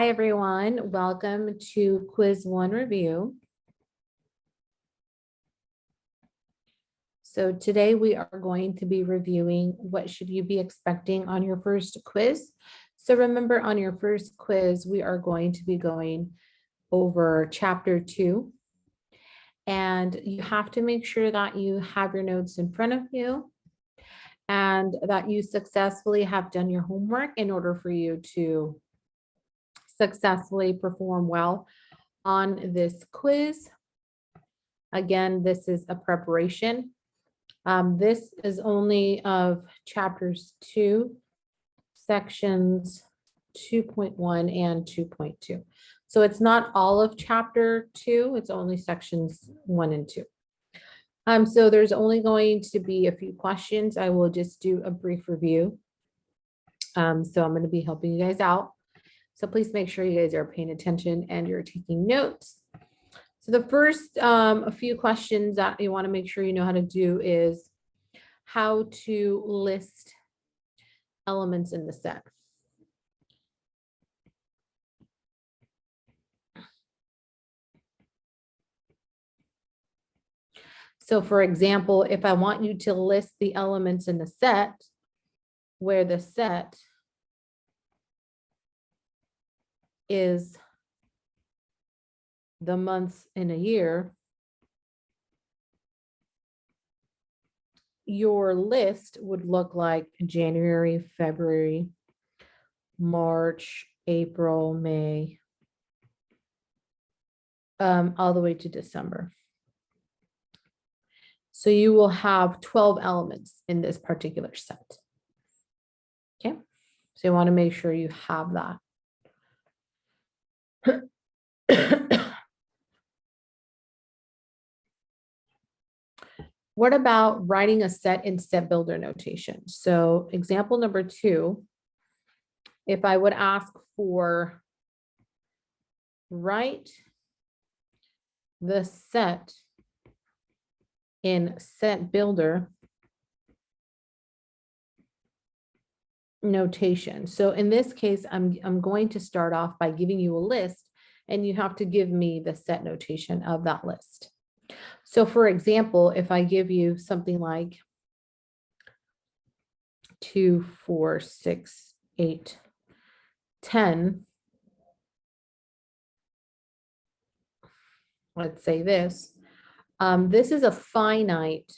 Hi, everyone. Welcome to Quiz 1 review. So today we are going to be reviewing what should you be expecting on your first quiz. So remember, on your first quiz, we are going to be going over chapter 2. And you have to make sure that you have your notes in front of you and that you successfully have done your homework in order for you to successfully perform well on this quiz. Again, this is a preparation. This is only of chapters 2, sections 2.1 and 2.2. So it's not all of chapter 2, it's only sections 1 and 2. So there's only going to be a few questions. I will just do a brief review. So I'm going to be helping you guys out. So please make sure you guys are paying attention and you're taking notes. So the first a few questions that you want to make sure you know how to do is how to list elements in the set. So for example, if I want you to list the elements in the set, where the set is the months in a year, your list would look like January, February, March, April, May, all the way to December. So you will have 12 elements in this particular set. Okay, so you want to make sure you have that. What about writing a set in set builder notation? So example number 2, if I would ask for write the set in set builder notation. So in this case, I'm going to start off by giving you a list and you have to give me the set notation of that list. So for example, if I give you something like 2, 4, 6, 8, 10, let's say this is a finite.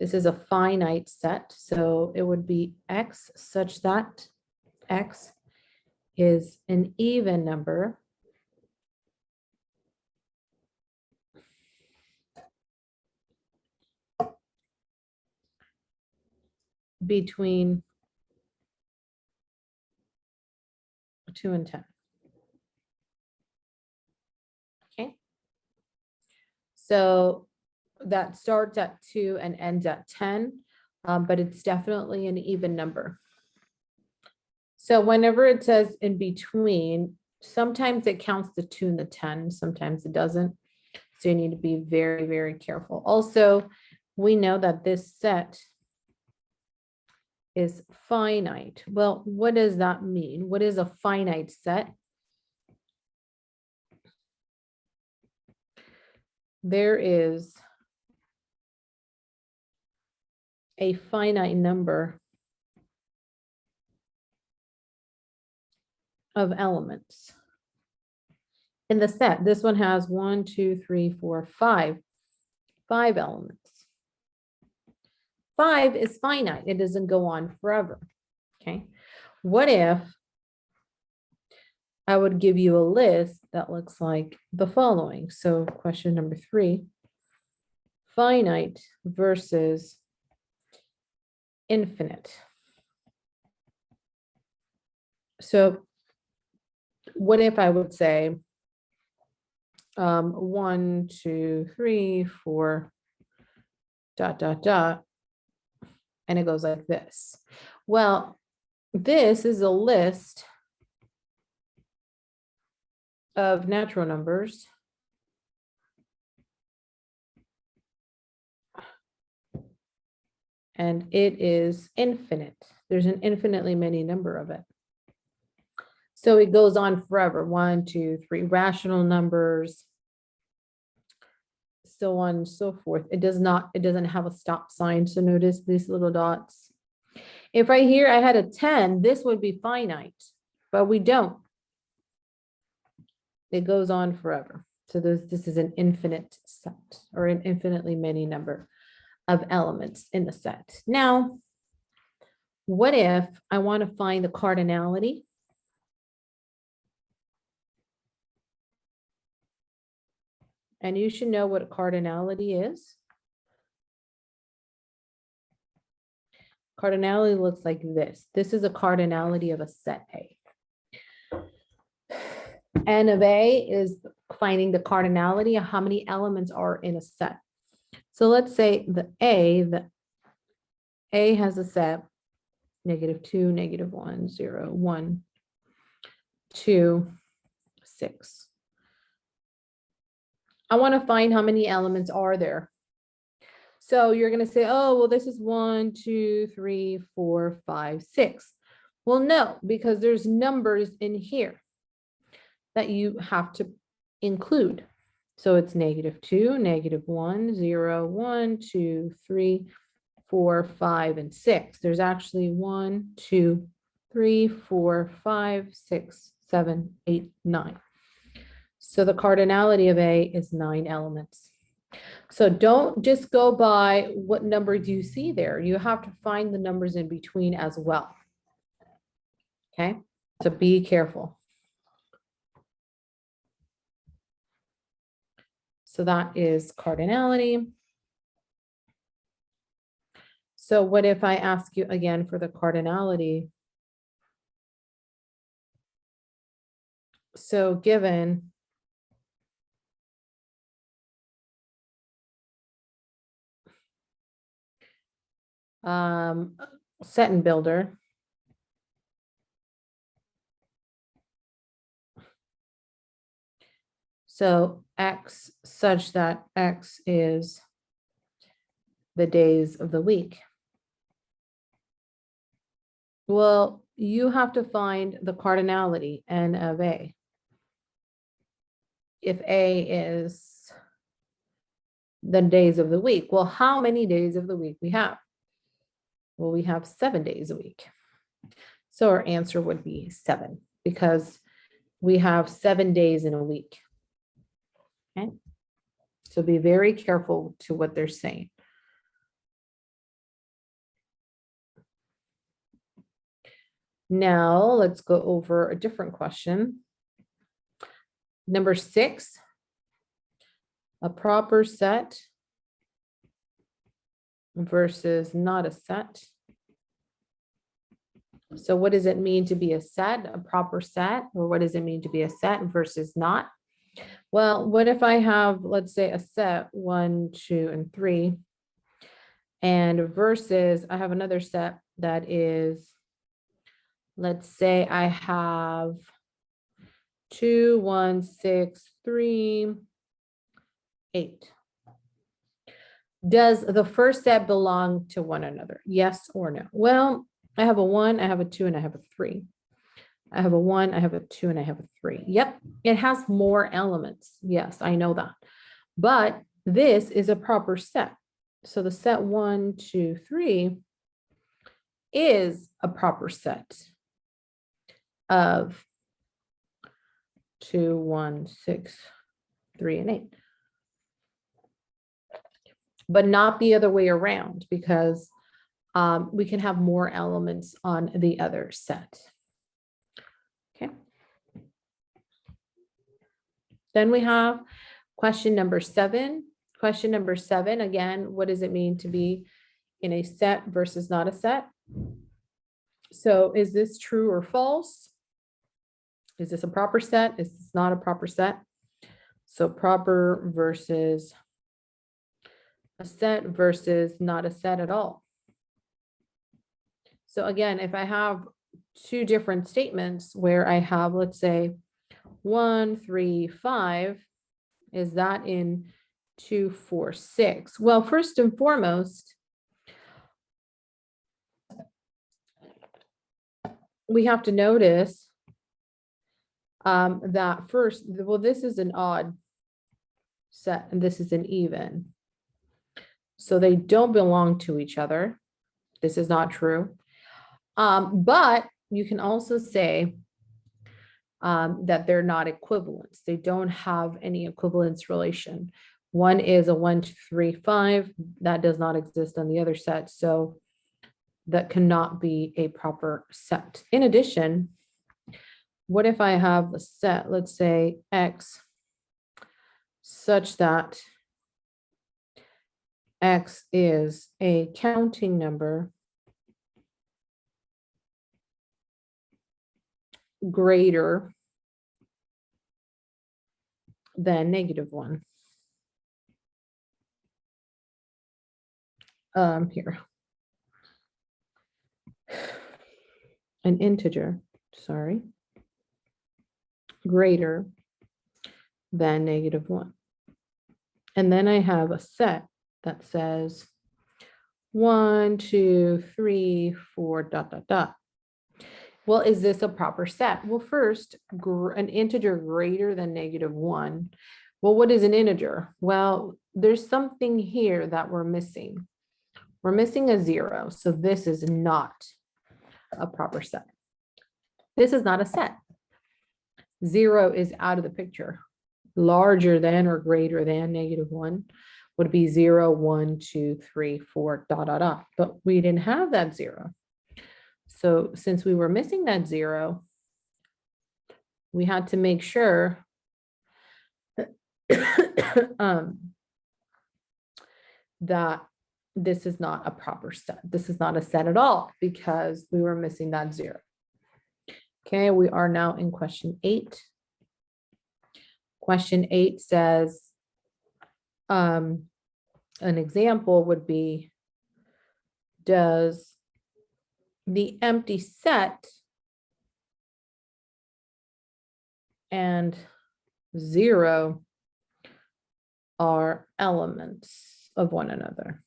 This is a finite set. So it would be X such that X is an even number between 2 and 10. Okay. So that starts at 2 and ends at 10, but it's definitely an even number. So whenever it says in between, sometimes it counts the 2 and the 10, sometimes it doesn't. So you need to be very, very careful. Also, we know that this set is finite. Well, what does that mean? What is a finite set? There is a finite number of elements in the set. This one has 1, 2, 3, 4, 5 elements. 5 is finite. It doesn't go on forever. Okay. What if I would give you a list that looks like the following? So question number 3, finite versus infinite. So what if I would say 1, 2, 3, 4, ... and it goes like this. Well, this is a list of natural numbers and it is infinite. There's an infinitely many number of it. So it goes on forever. 1, 2, 3 rational numbers, so on and so forth. It doesn't have a stop sign. So notice these little dots. If right here I had a 10, this would be finite, but we don't. It goes on forever. So this is an infinite set, or an infinitely many number of elements in the set. Now, what if I want to find the cardinality? And you should know what a cardinality is. Cardinality looks like this. This is a cardinality of a set A. N of A is finding the cardinality of how many elements are in a set. So let's say the A has a set -2, -1, 0, 1, 2, 6. I want to find how many elements are there. So you're going to say, oh, well, this is 1, 2, 3, 4, 5, 6. Well, no, because there's numbers in here that you have to include. So it's -2, -1, 0, 1, 2, 3, 4, 5, and 6. There's actually 1, 2, 3, 4, 5, 6, 7, 8, 9. So the cardinality of A is 9 elements. So don't just go by what number do you see there. You have to find the numbers in between as well. Okay, so be careful. So that is cardinality. So what if I ask you again for the cardinality? So given set and builder, so X such that X is the days of the week. Well, you have to find the cardinality N of A. If A is the days of the week, well, how many days of the week we have? Well, we have 7 days a week. So our answer would be 7 because we have 7 days in a week. Okay. So be very careful to what they're saying. Now let's go over a different question. Number 6, a proper set versus not a set. So what does it mean to be a set, a proper set, or what does it mean to be a set versus not? Well, what if I have, let's say, a set 1, 2, and 3, and versus I have another set that is, let's say I have 2, 1, 6, 3, 8. Does the first set belong to one another? Yes or no? Well, I have a 1, I have a 2, and I have a 3. I have a 1, I have a 2, and I have a 3. Yep, it has more elements. Yes, I know that. But this is a proper set. So the set 1, 2, 3 is a proper set of 2, 1, 6, 3, and 8. But not the other way around, because we can have more elements on the other set. Okay. Then we have question number 7. Question number 7, again, what does it mean to be in a set versus not a set? So is this true or false? Is this a proper set? Is this not a proper set? So proper versus a set versus not a set at all. So again, if I have 2 different statements where I have, let's say, 1, 3, 5, is that in 2, 4, 6? Well, first and foremost, we have to notice that first, well, this is an odd set and this is an even. So they don't belong to each other. This is not true. But you can also say that they're not equivalents. They don't have any equivalence relation. One is a 1, 2, 3, 5. That does not exist on the other set. So that cannot be a proper set. In addition, what if I have a set, let's say X, such that X is a counting number greater than -1. Here. An integer, sorry, greater than -1. And then I have a set that says 1, 2, 3, 4, dot, dot, dot. Well, is this a proper set? Well, first, an integer greater than -1. Well, what is an integer? Well, there's something here that we're missing. We're missing a 0. So this is not a proper set. This is not a set. 0 is out of the picture. Larger than or greater than -1 would be 0, 1, 2, 3, 4, dot, dot, dot. But we didn't have that 0. So since we were missing that 0, we had to make sure that this is not a proper set. This is not a set at all because we were missing that 0. Okay, we are now in question 8. Question 8 says, an example would be, does the empty set and 0 are elements of one another?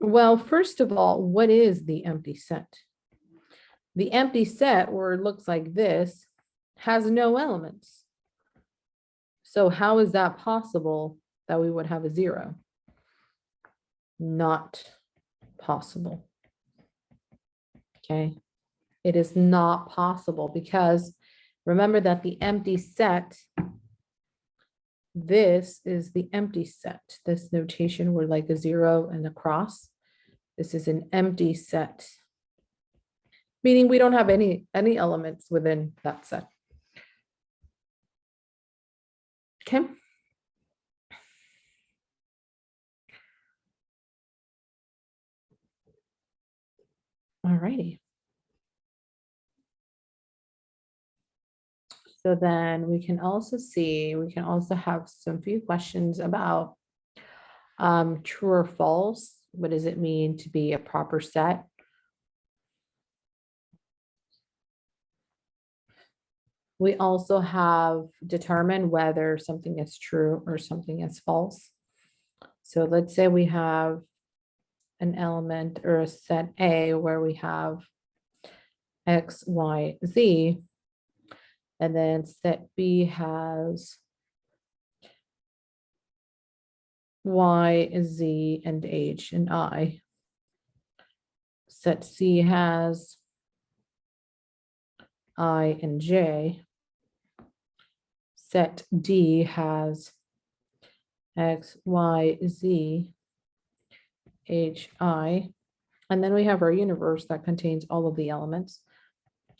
Well, first of all, what is the empty set? The empty set, where it looks like this, has no elements. So how is that possible that we would have a 0? Not possible. Okay, it is not possible because remember that the empty set, this is the empty set. This notation were like a 0 and a cross. This is an empty set, meaning we don't have any elements within that set. Okay. All righty. So then we can also see, we can also have some few questions about true or false. What does it mean to be a proper set? We also have determined whether something is true or something is false. So let's say we have an element or a set A where we have X, Y, Z, and then set B has Y, Z, and H and I. Set C has I and J. Set D has X, Y, Z, H, I. And then we have our universe that contains all of the elements.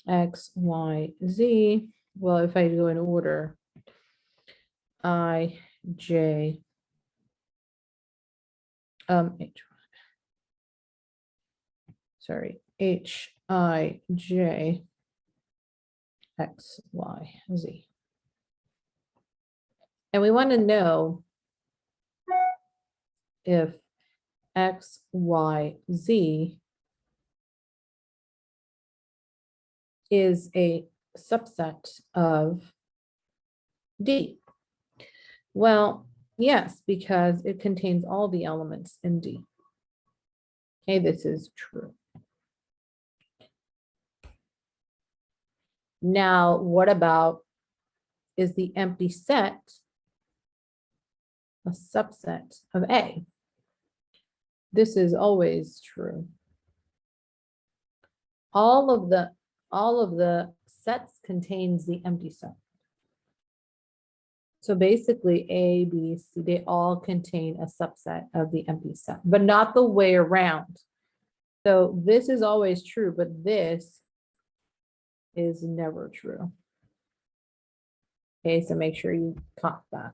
X, Y, Z. Well, if I go in order, I, J, H, I, J, X, Y, Z. And we want to know if X, Y, Z is a subset of D. Well, yes, because it contains all the elements in D. Okay, this is true. Now, what about, is the empty set a subset of A? This is always true. All of the sets contains the empty set. So basically A, B, C, they all contain a subset of the empty set, but not the way around. So this is always true, but this is never true. Okay, so make sure you caught that.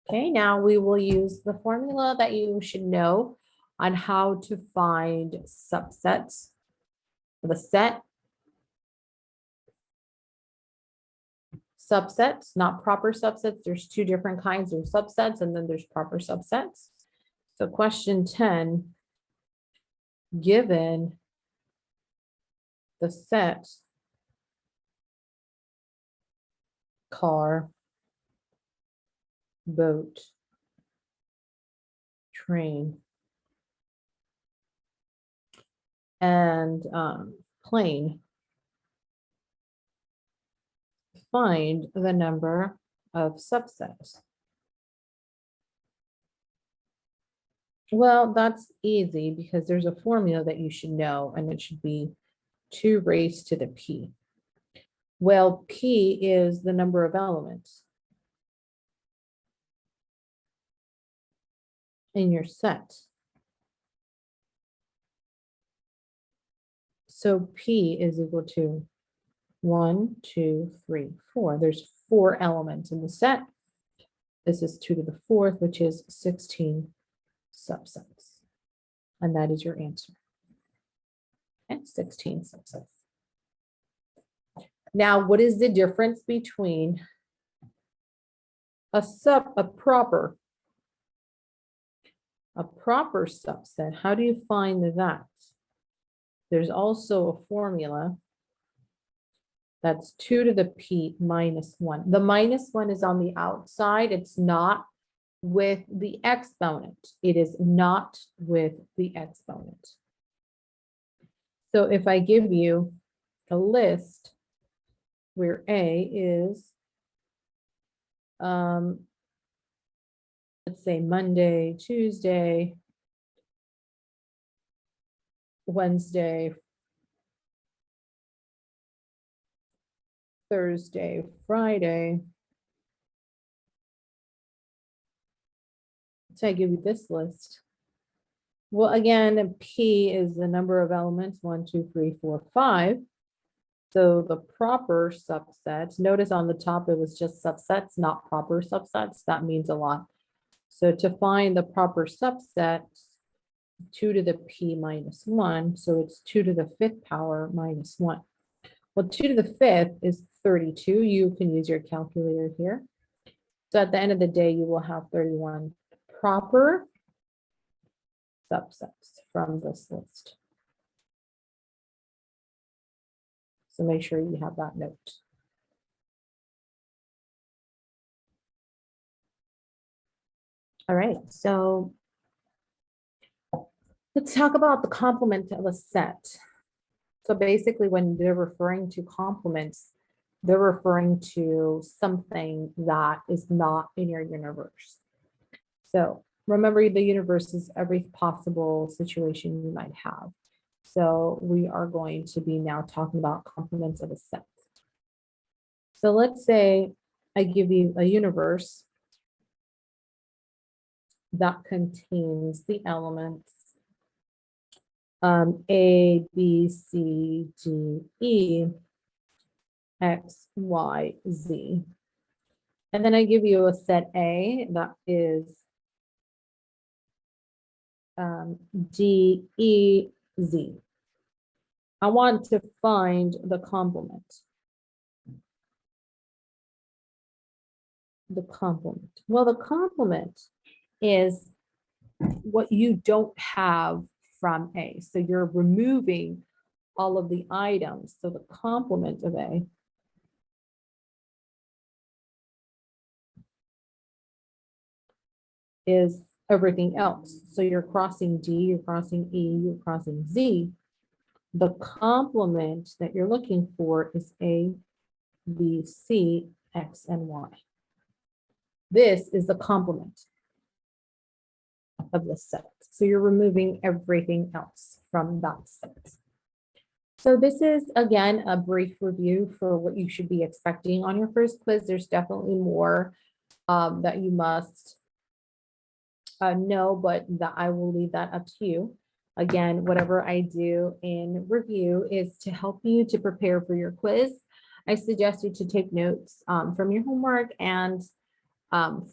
Okay, now we will use the formula that you should know on how to find subsets of a set. Subsets, not proper subsets. There's two different kinds of subsets, and then there's proper subsets. So question 10, given the set car, boat, train, and plane, find the number of subsets. Well, that's easy because there's a formula that you should know, and it should be 2 raised to the p. Well, p is the number of elements in your set. So p is equal to 1, 2, 3, 4. There's 4 elements in the set. This is 2 to the 4th, which is 16 subsets. And that is your answer. And 16 subsets. Now, what is the difference between a proper subset? How do you find that? There's also a formula that's 2 to the p minus 1. The minus 1 is on the outside. It's not with the exponent. It is not with the exponent. So if I give you a list where A is, let's say Monday, Tuesday, Wednesday, Thursday, Friday. So I give you this list. Well, again, P is the number of elements, 1, 2, 3, 4, 5. So the proper subsets, notice on the top, it was just subsets, not proper subsets. That means a lot. So to find the proper subset, 2 to the p minus 1. So it's 2 to the 5th power minus 1. Well, 2 to the 5th is 32. You can use your calculator here. So at the end of the day, you will have 31 proper subsets from this list. So make sure you have that note. All right, so let's talk about the complement of a set. So basically, when they're referring to complements, they're referring to something that is not in your universe. So remember, the universe is every possible situation you might have. So we are going to be now talking about complements of a set. So let's say I give you a universe that contains the elements A, B, C, D, E, X, Y, Z. And then I give you a set A that is D, E, Z. I want to find the complement. The complement. Well, the complement is what you don't have from A. So you're removing all of the items. So the complement of A is everything else. So you're crossing D, you're crossing E, you're crossing Z. The complement that you're looking for is A, B, C, X, and Y. This is the complement of the set. So you're removing everything else from that set. So this is, again, a brief review for what you should be expecting on your first quiz. There's definitely more that you must know, but that I will leave that up to you. Again, whatever I do in review is to help you to prepare for your quiz. I suggest you to take notes from your homework and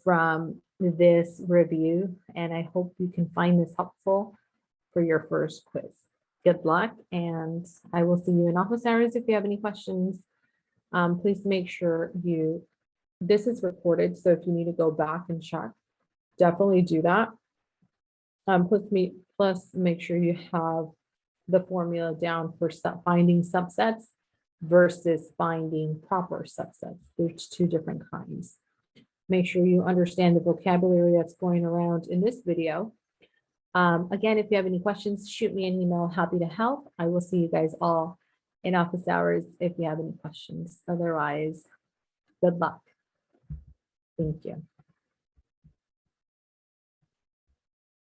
from this review, and I hope you can find this helpful for your first quiz. Good luck, and I will see you in office hours. If you have any questions, please make sure this is recorded, so if you need to go back and check, definitely do that. Plus make sure you have the formula down for finding subsets versus finding proper subsets. There's two different kinds. Make sure you understand the vocabulary that's going around in this video. Again, if you have any questions, shoot me an email. Happy to help. I will see you guys all in office hours if you have any questions. Otherwise, good luck. Thank you.